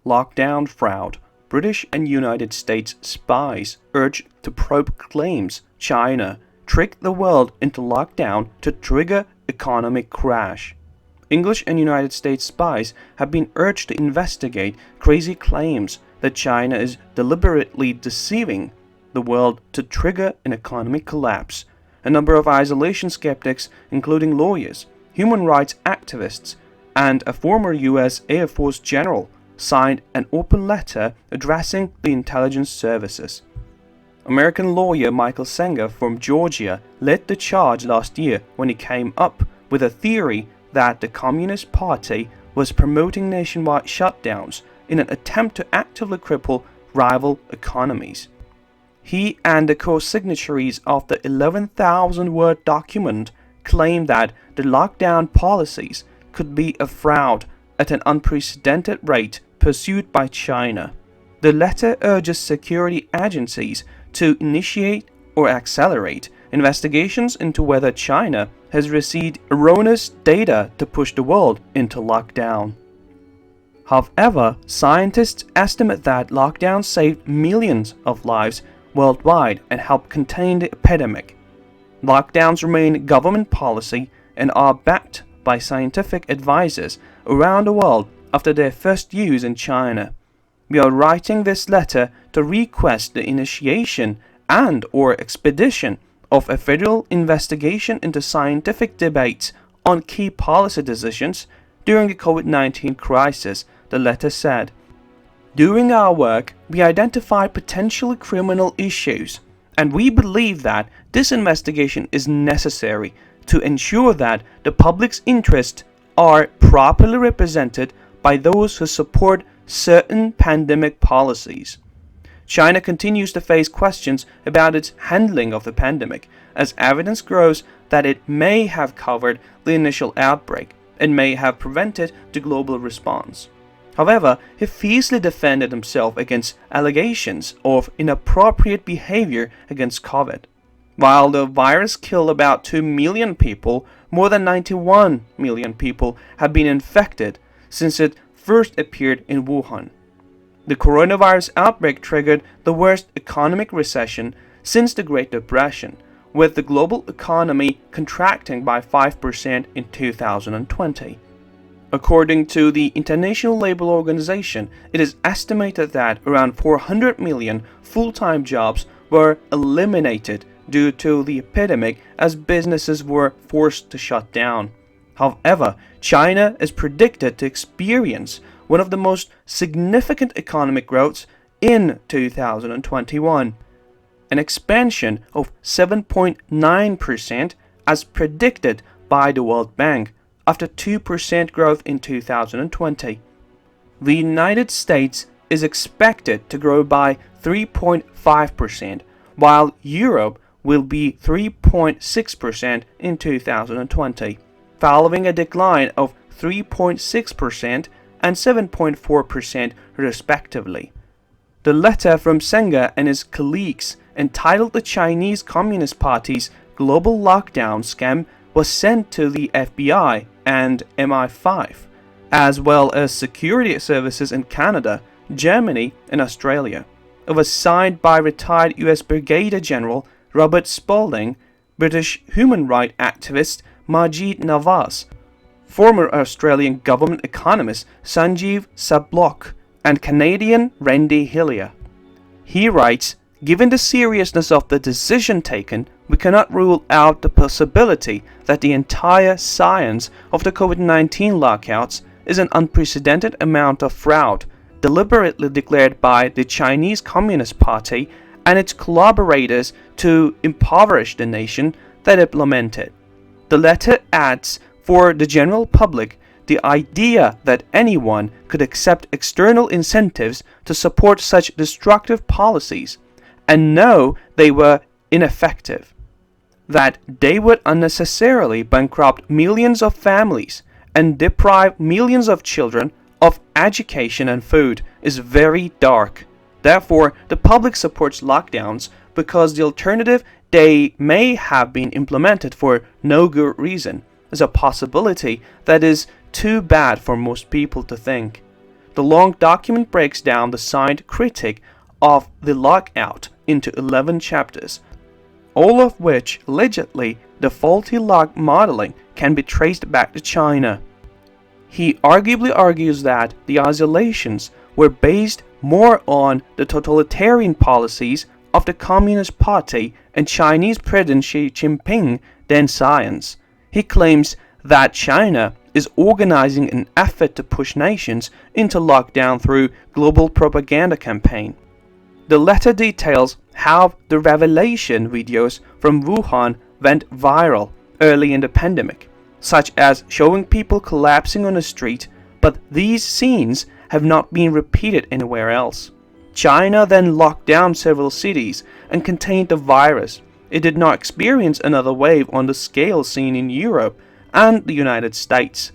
lockdown fraud, British and United States spies urged to probe claims China tricked the world into lockdown to trigger economic crash. English and United States spies have been urged to investigate crazy claims that China is deliberately deceiving the world to trigger an economic collapse. A number of isolation skeptics, including lawyers, human rights activists, and a former US Air Force general, signed an open letter addressing the intelligence services. American lawyer Michael Senger from Georgia led the charge last year when he came up with a theory that the Communist Party was promoting nationwide shutdowns in an attempt to actively cripple rival economies. He and the co-signatories of the 11,000-word document claimed that the lockdown policies could be a fraud at an unprecedented rate pursued by China. The letter urges security agencies to initiate or accelerate investigations into whether China has received erroneous data to push the world into lockdown. However, scientists estimate that lockdown saved millions of lives worldwide and helped contain the epidemic. Lockdowns remain government policy and are backed by scientific advisors around the world after their first use in China. We are writing this letter to request the initiation and/or expedition of a federal investigation into scientific debates on key policy decisions during the COVID-19 crisis, the letter said. During our work, we identified potentially criminal issues, and we believe that this investigation is necessary to ensure that the public's interests are properly represented by those who support certain pandemic policies. China continues to face questions about its handling of the pandemic, as evidence grows that it may have covered the initial outbreak and may have prevented the global response. However, he fiercely defended himself against allegations of inappropriate behavior against COVID. While the virus killed about 2 million people, more than 91 million people have been infected since it first appeared in Wuhan. The coronavirus outbreak triggered the worst economic recession since the Great Depression, with the global economy contracting by 5% in 2020. According to the International Labour Organization, it is estimated that around 400 million full-time jobs were eliminated due to the epidemic as businesses were forced to shut down. However, China is predicted to experience one of the most significant economic growths in 2021, an expansion of 7.9% as predicted by the World Bank, after 2% growth in 2020. The United States is expected to grow by 3.5%, while Europe will be 3.6% in 2020, following a decline of 3.6% and 7.4% respectively. The letter from Senger and his colleagues, entitled The Chinese Communist Party's Global Lockdown Scam, was sent to the FBI and MI5, as well as security services in Canada, Germany, and Australia. It was signed by retired US Brigadier General Robert Spalding, British human rights activist Majid Nawaz, former Australian government economist Sanjeev Sablock, and Canadian Randy Hillier. He writes, "Given the seriousness of the decision taken, we cannot rule out the possibility that the entire science of the COVID-19 lockouts is an unprecedented amount of fraud, deliberately declared by the Chinese Communist Party and its collaborators to impoverish the nation that implement it." The letter adds, for the general public, the idea that anyone could accept external incentives to support such destructive policies and know they were ineffective, that they would unnecessarily bankrupt millions of families and deprive millions of children of education and food, is very dark. Therefore, the public supports lockdowns because the alternative they may have been implemented for no good reason is a possibility that is too bad for most people to think. The long document breaks down the science critique of the lockout into 11 chapters, all of which allegedly the faulty lock modeling can be traced back to China. He arguably argues that the isolations were based more on the totalitarian policies of the Communist Party and Chinese President Xi Jinping than science. He claims that China is organizing an effort to push nations into lockdown through global propaganda campaign. The letter details how the revelation videos from Wuhan went viral early in the pandemic, such as showing people collapsing on the street, but these scenes have not been repeated anywhere else. China then locked down several cities and contained the virus. It did not experience another wave on the scale seen in Europe and the United States.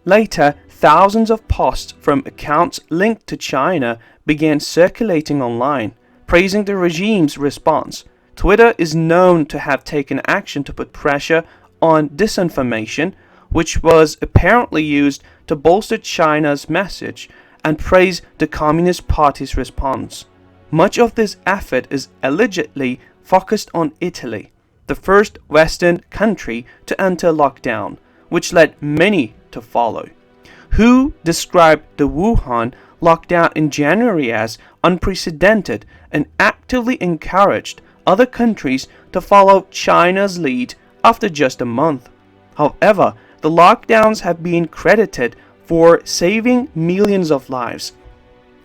Later, thousands of posts from accounts linked to China began circulating online, praising the regime's response. Twitter is known to have taken action to put pressure on disinformation, which was apparently used to bolster China's message and praise the Communist Party's response. Much of this effort is allegedly focused on Italy, the first Western country to enter lockdown, which led many to follow. WHO described the Wuhan lockdown in January as unprecedented and actively encouraged other countries to follow China's lead after just a month. However, the lockdowns have been credited for saving millions of lives,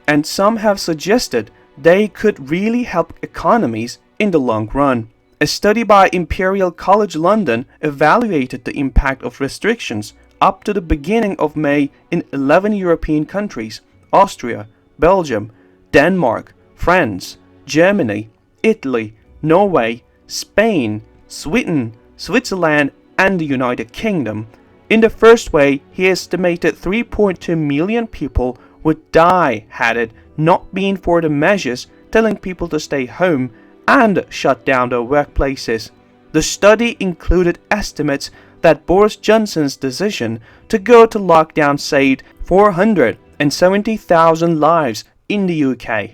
and some have suggested they could really help economies in the long run. A study by Imperial College London evaluated the impact of restrictions up to the beginning of May in 11 European countries: Austria, Belgium, Denmark, France, Germany, Italy, Norway, Spain, Sweden, Switzerland, and the United Kingdom. In the first wave, he estimated 3.2 million people would die had it not been for the measures telling people to stay home and shut down their workplaces. The study included estimates that Boris Johnson's decision to go to lockdown saved 470,000 lives in the UK.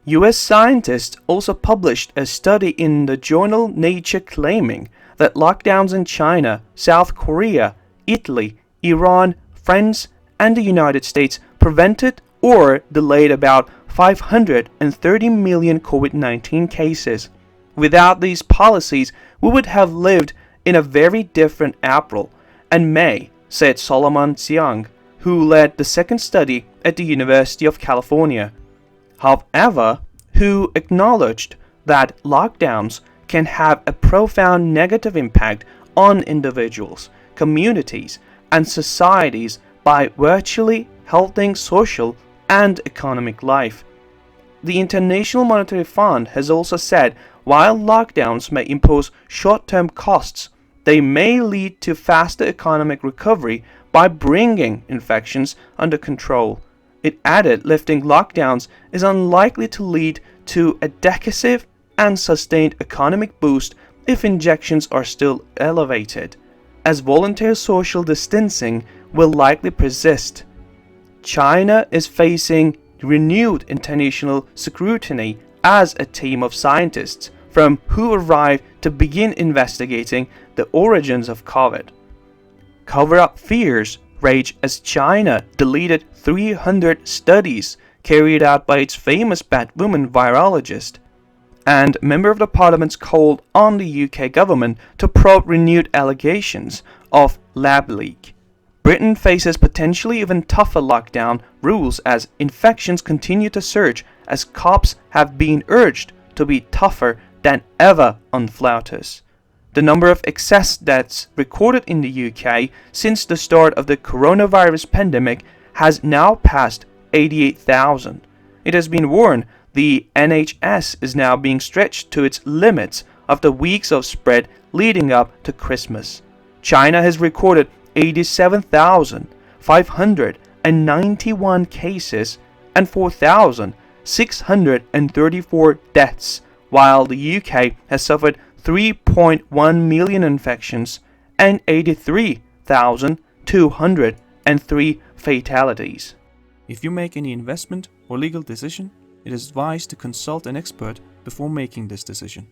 US scientists also published a study in the journal Nature claiming that lockdowns in China, South Korea, Italy, Iran, France, and the United States prevented or delayed about 530 million COVID-19 cases. Without these policies, we would have lived in a very different April and May, said Solomon Siang, who led the second study at the University of California. However, WHO acknowledged that lockdowns can have a profound negative impact on individuals, communities, and societies by virtually halting social and economic life. The International Monetary Fund has also said while lockdowns may impose short-term costs, they may lead to faster economic recovery by bringing infections under control. It added lifting lockdowns is unlikely to lead to a decisive and sustained economic boost if injections are still elevated, as voluntary social distancing will likely persist. China is facing renewed international scrutiny as a team of scientists from WHO arrived to begin investigating the origins of COVID. Cover-up fears rage as China deleted 300 studies carried out by its famous Batwoman virologist, and member of the parliaments called on the UK government to probe renewed allegations of lab leak. Britain faces potentially even tougher lockdown rules as infections continue to surge, as cops have been urged to be tougher than ever on flouters. The number of excess deaths recorded in the UK since the start of the coronavirus pandemic has now passed 88,000. It has been warned the NHS is now being stretched to its limits after weeks of spread leading up to Christmas. China has recorded 87,591 cases and 4,634 deaths, while the UK has suffered 3.1 million infections and 83,203 fatalities. If you make any investment or legal decision, it is advised to consult an expert before making this decision.